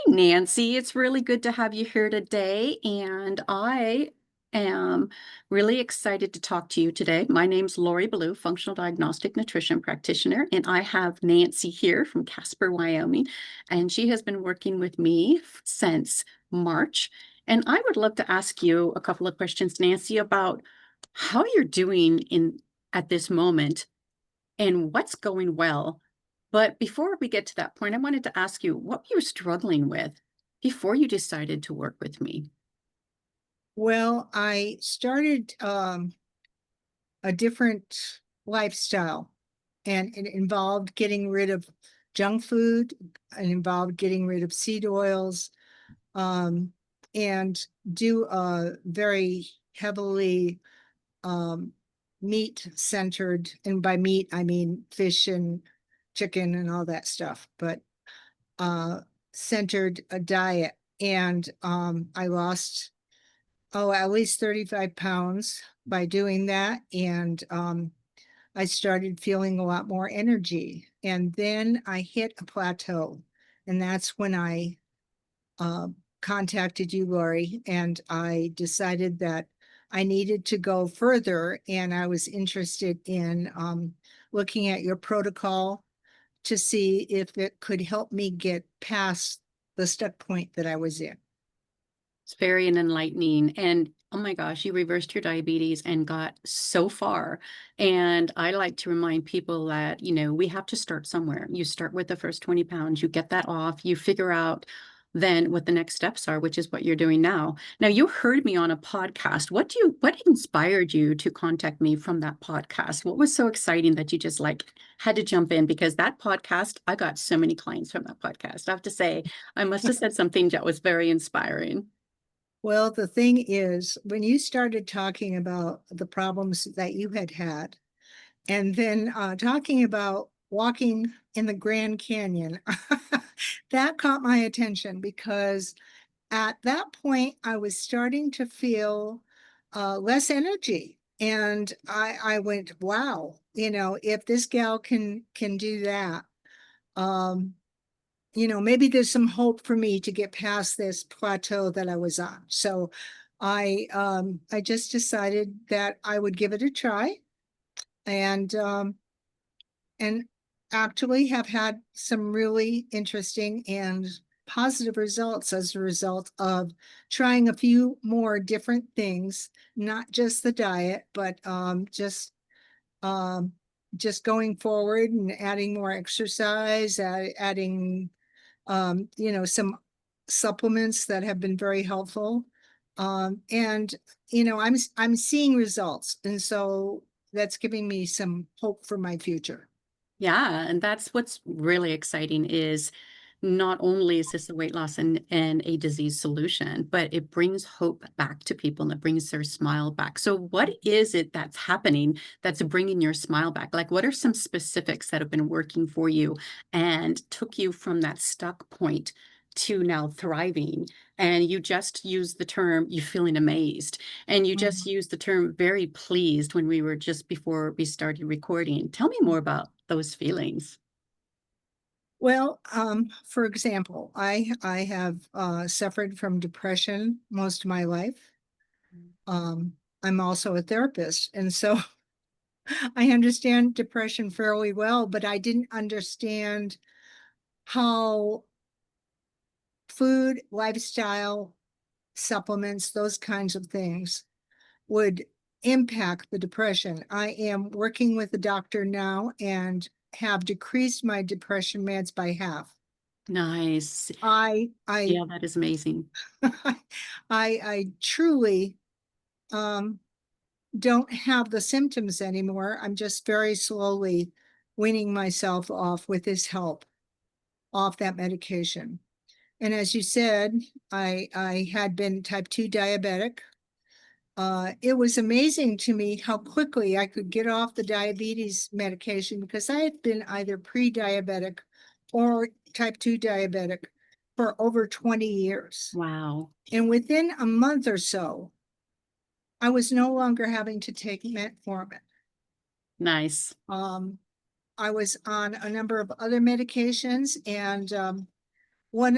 Nancy. It's really good to have you here today, and I am really excited to talk to you today. My name's Lori Blue, functional diagnostic nutrition practitioner, and I have Nancy here from Casper, Wyoming, and she has been working with me since March. And I would love to ask you a couple of questions, Nancy, about how you're doing in at this moment and what's going well. But before we get to that point, I wanted to ask you what you were struggling with before you decided to work with me. Well, I started a different lifestyle, and it involved getting rid of junk food. It involved getting rid of seed oils, um, and do a very heavily meat centered, and by meat I mean fish and chicken and all that stuff, but uh, centered a diet. And I lost at least 35 pounds by doing that. And I started feeling a lot more energy. And then I hit a plateau. And that's when I uh, contacted you, Lori, and I decided that I needed to go further. And I was interested in looking at your protocol to see if it could help me get past the stuck point that I was in. It's very enlightening. And oh my gosh, you reversed your diabetes and got so far. And I like to remind people that, we have to start somewhere. You start with the first 20 pounds, you get that off, you figure out then what the next steps are, which is what you're doing now. Now, you heard me on a podcast. What inspired you to contact me from that podcast? What was so exciting that you just had to jump in? Because that podcast, I got so many clients from that podcast. I have to say, I must have said something that was very inspiring. Well, the thing is, when you started talking about the problems that you had had, and then talking about walking in the Grand Canyon, that caught my attention because at that point I was starting to feel less energy. And I went, wow, if this gal can do that, um, maybe there's some hope for me to get past this plateau that I was on. So I just decided that I would give it a try, and and actually have had some really interesting and positive results as a result of trying a few more different things, not just the diet, but um, just going forward and adding more exercise, adding some supplements that have been very helpful. And I'm seeing results, and so that's giving me some hope for my future. Yeah, and that's what's really exciting is not only is this a weight loss and a disease solution, but it brings hope back to people and it brings their smile back. So what is it that's happening that's bringing your smile back? Like, what are some specifics that have been working for you and took you from that stuck point to now thriving? And you just used the term, you feeling amazed. And you just used the term very pleased when we were just before we started recording. Tell me more about those feelings. Well, for example, I have suffered from depression most of my life. Um, I'm also a therapist, and so I understand depression fairly well, but I didn't understand how food, lifestyle, supplements, those kinds of things would impact the depression. I am working with a doctor now and have decreased my depression meds by half. Nice. I Yeah, that is amazing. I truly um, don't have the symptoms anymore. I'm just very slowly weaning myself off with his help off that medication. And as you said, I had been type 2 diabetic. It was amazing to me how quickly I could get off the diabetes medication because I had been either pre-diabetic or type 2 diabetic for over 20 years. Wow. And within a month or so, I was no longer having to take metformin. Nice. I was on a number of other medications, and one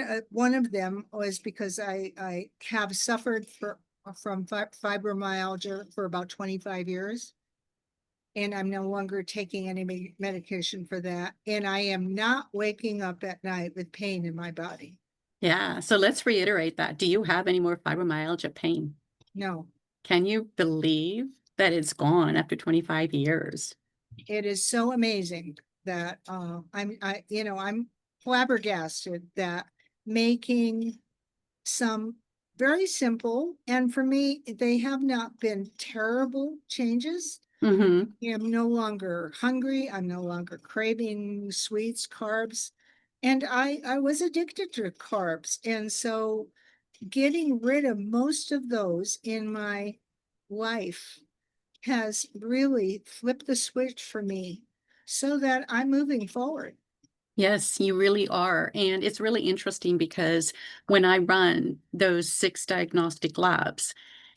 of them was because I have suffered from fibromyalgia for about 25 years. And I'm no longer taking any medication for that. And I am not waking up at night with pain in my body. Yeah. So let's reiterate that. Do you have any more fibromyalgia pain? No, Can you believe that it's gone after 25 years? it is so amazing that I'm flabbergasted that making some very simple, and for me, they have not been terrible changes. Mm-hmm. I am no longer hungry. I'm no longer craving sweets, carbs. And I was addicted to carbs. And so getting rid of most of those in my life has really flipped the switch for me so that I'm moving forward. Yes, you really are. And it's really interesting because when I run those 6 diagnostic labs,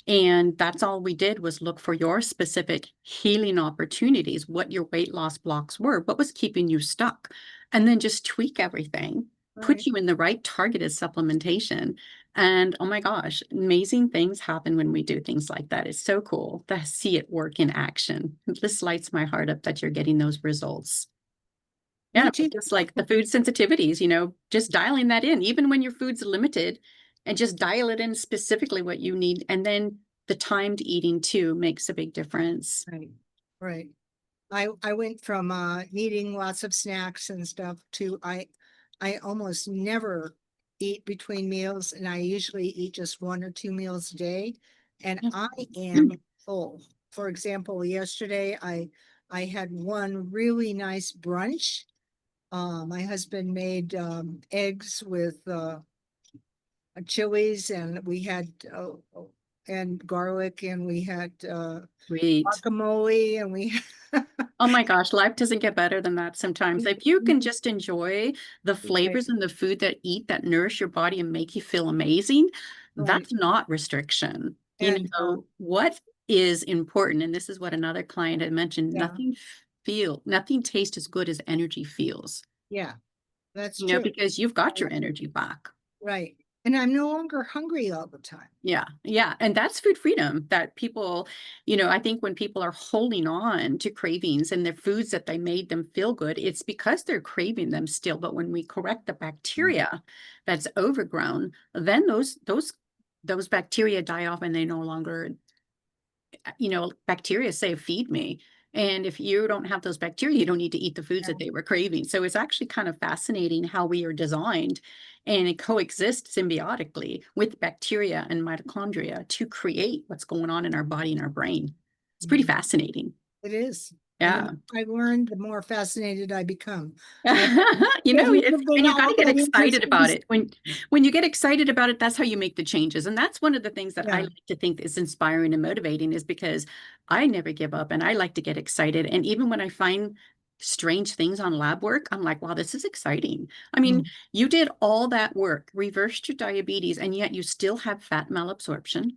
and that's all we did was look for your specific healing opportunities, what your weight loss blocks were, what was keeping you stuck, and then just tweak everything, put Right. you in the right targeted supplementation. And oh my gosh, amazing things happen when we do things like that. It's so cool to see it work in action. This lights my heart up that you're getting those results. Me Yeah, too. just like the food sensitivities, just dialing that in, even when your food's limited, and just dial it in specifically what you need. And then the timed eating too makes a big difference. Right. Right. I went from needing lots of snacks and stuff to I almost never eat between meals, and I usually eat just 1 or 2 meals a day, and Yeah. I am full. For example, yesterday I had one really nice brunch. My husband made eggs with chilies, and we had and garlic, and we had Sweet. guacamole, and we Oh my gosh, life doesn't get better than that sometimes. If you can just enjoy the right, flavors and the food that nourish your body and make you feel amazing, right. that's not restriction. And What is important, and this is what another client had mentioned, yeah, nothing tastes as good as energy feels, yeah, that's true. because you've got Right. your energy back. Right. And I'm no longer hungry all the time. Yeah, yeah, and that's food freedom that people, I think when people are holding on to cravings and their foods that they made them feel good, it's because they're craving them still. But when we correct the bacteria that's overgrown, then those bacteria die off and they no longer, bacteria say, feed me. And if you don't have those bacteria, you don't need to eat the foods that Yeah. they were craving. So it's actually kind of fascinating how we are designed and it coexists symbiotically with bacteria and mitochondria to create what's going on in our body and our brain. It's pretty Mhm. fascinating. It is. And the Yeah. more I learn, the more fascinated I become. I It's, they and you got all to get get excited about interested. it. When you get excited about it, that's how you make the changes. And that's one of the things that I Yeah. like to think is inspiring and motivating is because I never give up and I like to get excited. And even when I find strange things on lab work, I'm like, wow, this is exciting. I mean, Mm, you did all that work, reversed your diabetes, and yet you still have fat malabsorption,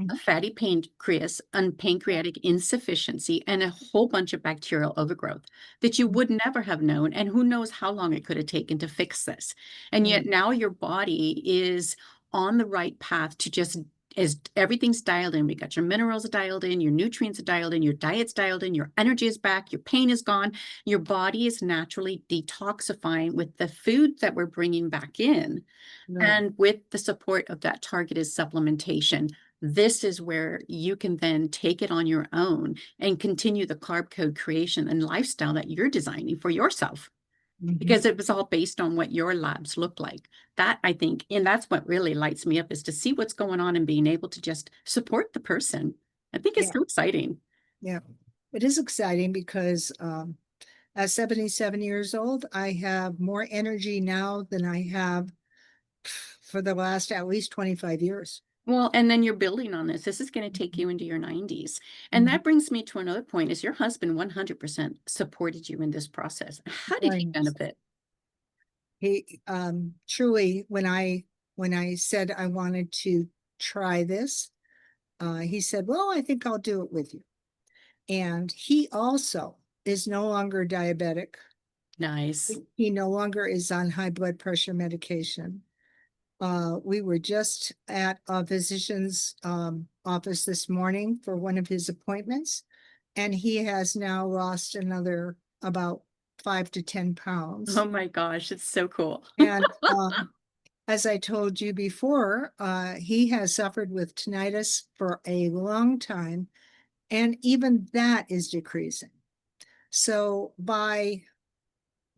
a mhm. fatty pancreas and Yeah. pancreatic insufficiency, and a whole bunch of bacterial overgrowth that you Mhm. would never have known. And who knows how long it could have taken to fix this. And Yeah. yet now your body is on the right path to just as everything's dialed in. We got your minerals dialed in, your nutrients are dialed in, your diet's dialed in, your energy is back, your pain is gone. Your body is naturally detoxifying with the food that we're bringing back in Right. and with the support of that targeted supplementation. This is where you can then take it on your own and continue the carb code creation and lifestyle that you're designing for yourself Mhm. because it was all based on what your labs look like. That I think, and that's what really lights me up is to see what's going on and being able to just support the person. I think it's Yeah. so exciting. Yeah. It is exciting because at 77 years old, I have more energy now than I have for the last at least 25 years. Well, and then you're building on this. This is going to take you into your 90s. And Mhm. that brings me to another point is your husband 100% supported you in this process. How did Very he nice. benefit? He truly, when I said I wanted to try this, he said, "Well, I think I'll do it with you." And he also is no longer diabetic. Nice. He no longer is on high blood pressure medication. We were just at a physician's office this morning for one of his appointments, and he has now lost another about 5 to 10 pounds. Oh my gosh, it's so cool. And as I told you before, he has suffered with tinnitus for a long time, and even that is decreasing. So by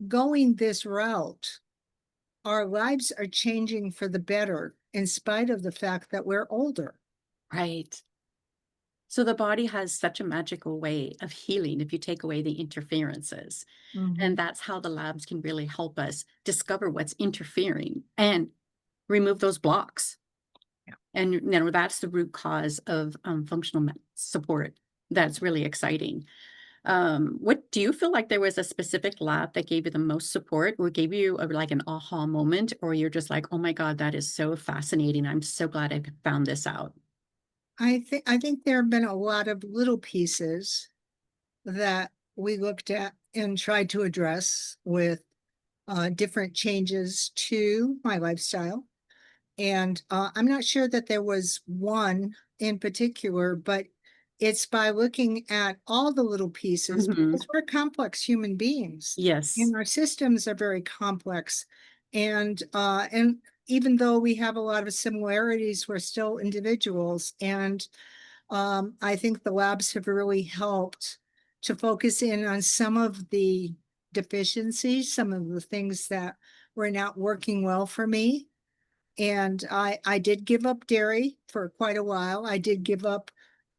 going this route, our lives are changing for the better in spite of the fact that we're older. Right. So the body has such a magical way of healing if you take away the interferences. And Mhm. that's how the labs can really help us discover what's interfering and remove those blocks. Yeah. And that's the root cause of functional support. That's really exciting. What do you feel like there was a specific lab that gave you the most support or gave you like an aha moment, or you're just like, oh my God, that is so fascinating. I'm so glad I found this out. I think there have been a lot of little pieces that we looked at and tried to address with different changes to my lifestyle. And I'm not sure that there was one in particular, but it's by looking at all the little pieces Mhm. because we're complex human beings Yes. and our systems are very complex. And even though we have a lot of similarities, we're still individuals. And I think the labs have really helped to focus in on some of the deficiencies, some of the things that were not working well for me. And I did give up dairy for quite a while. I did give up,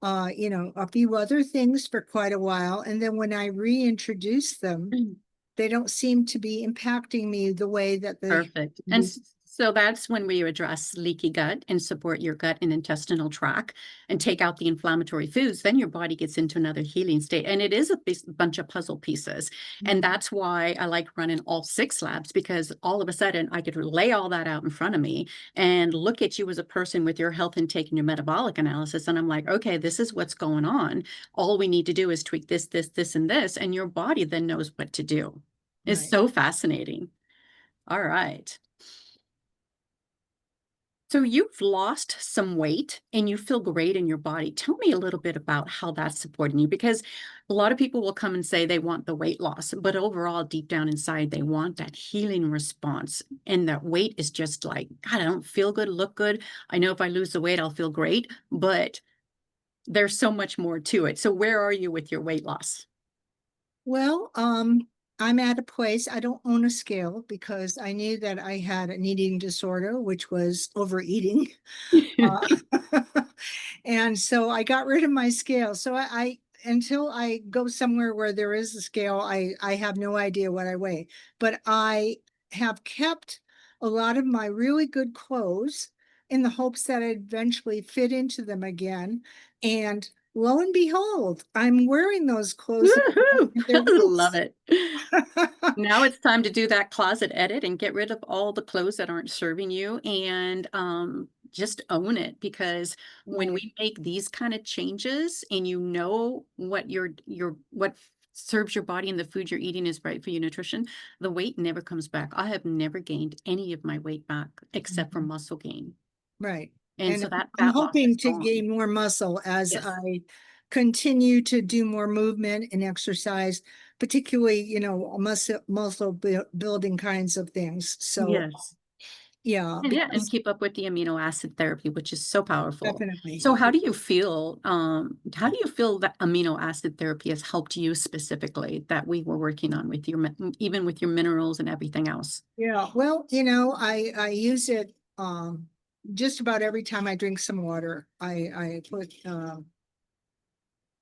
a few other things for quite a while. And then when I reintroduced them, they don't seem to be impacting me the way that they Perfect. And used. so that's when we address leaky gut and support your gut and intestinal tract and take out the inflammatory foods. Then your body gets into another healing state. And it is a bunch of puzzle pieces. And Mhm. that's why I like running all 6 labs, because all of a sudden I could lay all that out in front of me and look at you as a person with your health intake and your metabolic analysis. And I'm like, okay, this is what's going on. All we need to do is tweak this, this, this, and this. And your body then knows what to do. It's Right. so fascinating. All right. So you've lost some weight and you feel great in your body. Tell me a little bit about how that's supporting you, because a lot of people will come and say they want the weight loss, but overall, deep down inside, they want that healing response. And that weight is just like, God, I don't feel good, look good. I know if I lose the weight, I'll feel great, but there's so much more to it. So where are you with your weight loss? Well, I'm at a place, I don't own a scale because I knew that I had an eating disorder, which was overeating. Uh, and so I got rid of my scale. So until I go somewhere where there is a scale, I have no idea what I weigh. But I have kept a lot of my really good clothes in the hopes that I'd eventually fit into them again. And lo and behold, I'm wearing those clothes again, Woohoo! and they're Love loose. it. Now it's time to do that closet edit and get rid of all the clothes that aren't serving you and just own it, because when Right. we make these kind of changes and you know what what serves your body and the food you're eating is right for your nutrition, the weight never comes back. I have never gained any of my weight back except for Mhm. muscle gain. Right. And And so that I'm fat loss hoping is to gone. gain more muscle as Yes. I continue to do more movement and exercise, particularly, muscle building kinds of things. So, Yes. yeah, And yeah, and because keep up with the amino acid therapy, which is so powerful. definitely. So how do you feel that amino acid therapy has helped you specifically that we were working on with your even with your minerals and everything else? Yeah. Well, I use it just about every time I drink some water. I put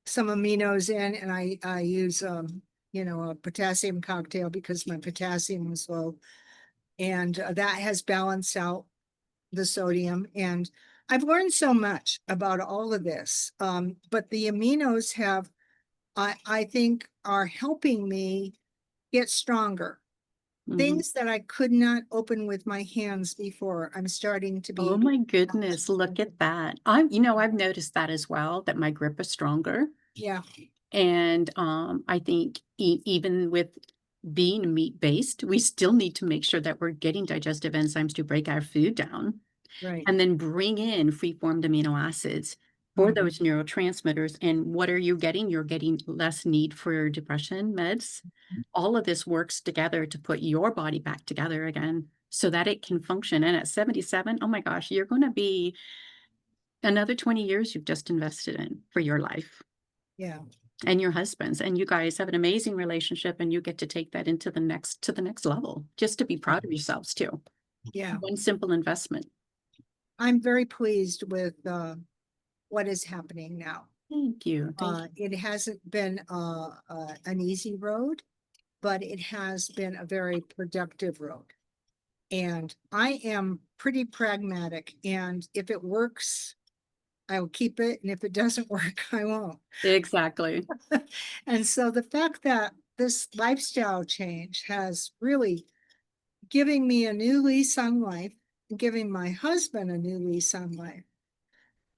some aminos in, and I use a potassium cocktail because my potassium was low, and that has balanced out the sodium. And I've learned so much about all of this. But the aminos I think, are helping me get stronger. Mhm. Things that I could not open with my hands before, I'm starting to Oh be. my goodness, look at that. I've noticed that as well, that my grip is stronger. Yeah. And I think even with being meat-based, we still need to make sure that we're getting digestive enzymes to break our food down Right. and then bring in free-formed amino acids for Mhm. those neurotransmitters. And what are you getting? You're getting less need for depression meds. All of this works together to put your body back together again so that it can function. And at 77, oh my gosh, you're going to be another 20 years you've just invested in for your life Yeah. and your husband's, and you guys have an amazing relationship, and you get to take that into the next level, just to be proud of yourselves too. Yeah. One simple investment. I'm very pleased with what is happening now. Thank you. Thank you. It hasn't been an easy road, but it has been a very productive road. And I am pretty pragmatic. And if it works, I'll keep it. And if it doesn't work, I won't. Exactly. And so the fact that this lifestyle change has really given me a new lease on life, giving my husband a new lease on life,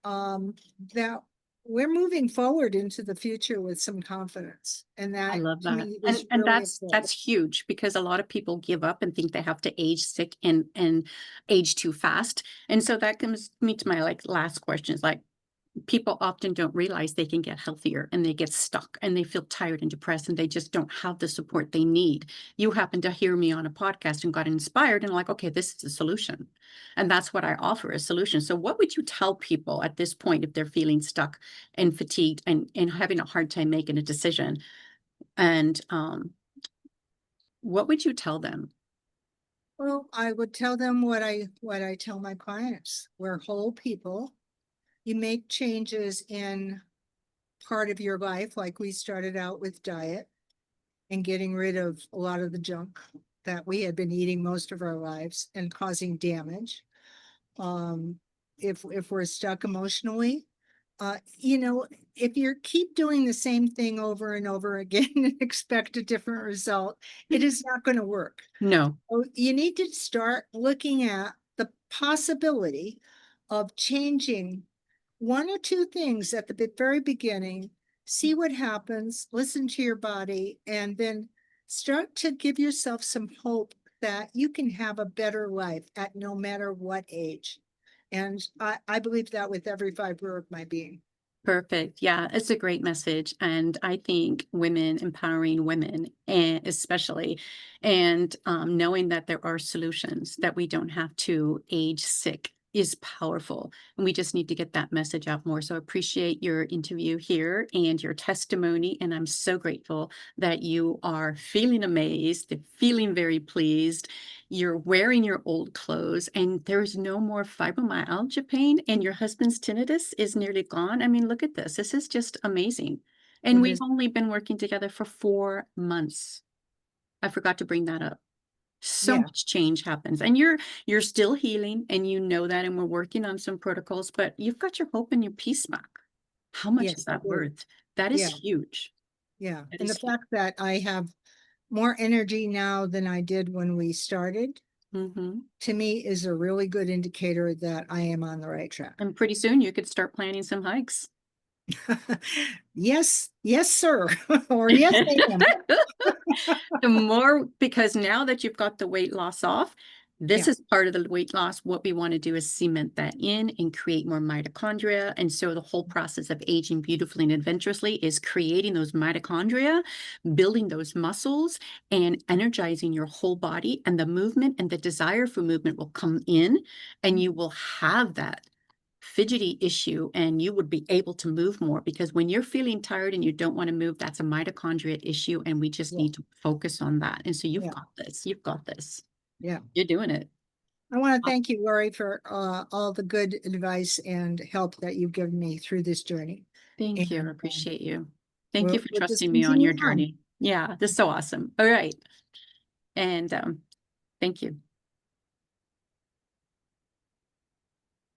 that we're moving forward into the future with some confidence. And I that love to that. me And is and really that's important. huge because a lot of people give up and think they have to age sick and age too fast. And so that comes me to my like last question is like people often don't realize they can get healthier and they get stuck and they feel tired and depressed and they just don't have the support they need. You happen to hear me on a podcast and got inspired and like, okay, this is a solution. And that's what I offer, a solution. So what would you tell people at this point if they're feeling stuck and fatigued and having a hard time making a decision? And what would you tell them? Well, I would tell them what I tell my clients. We're whole people. You make changes in part of your life, like we started out with diet and getting rid of a lot of the junk that we had been eating most of our lives and causing damage. Um, if we're stuck emotionally, you know, if you keep doing the same thing over and over again and expect a different result, it is not going to work. No, So you need to start looking at the possibility of changing one or two things at the very beginning, see what happens, listen to your body, and then start to give yourself some hope that you can have a better life at no matter what age. And I believe that with every fiber of my being. perfect. Yeah, it's a great message. And I think women, empowering women, and especially, and knowing that there are solutions, that we don't have to age sick is powerful. And we just need to get that message out more. So I appreciate your interview here and your testimony. And I'm so grateful that you are feeling amazed, feeling very pleased. You're wearing your old clothes and there's no more fibromyalgia pain and your husband's tinnitus is nearly gone. I mean, look at this. This is just amazing. And It we've is, only been working together for 4 months. I forgot to bring that up. So yeah, much change happens and you're still healing and you know that and we're working on some protocols, but you've got your hope and your peace back. How much is yes, I that do. worth? That is Yeah, huge. yeah. That And the is huge. fact that I have more energy now than I did when we started, Mhm. to me is a really good indicator that I am on the right track. And pretty soon you could start planning some hikes. Yes, yes, sir. Or yes, ma'am. The more because now that you've got the weight loss off, this Yeah, is part of the weight loss. What we want to do is cement that in and create more mitochondria. And so the whole process of aging beautifully and adventurously is creating those mitochondria, building those muscles, and energizing your whole body. And the movement and the desire for movement will come in, and you will have that fidgety issue and you would be able to move more because when you're feeling tired and you don't want to move, that's a mitochondria issue and we just yeah, need to focus on that. And so you've yeah, got this. You've got this. yeah. You're doing it. I want to thank you, Lori, for all the good advice and help that you've given me through this journey. Thank you. I And appreciate you. Thank you we'll, for we'll just trusting me on continue your on. journey. Yeah, this is so awesome. All right. And thank you.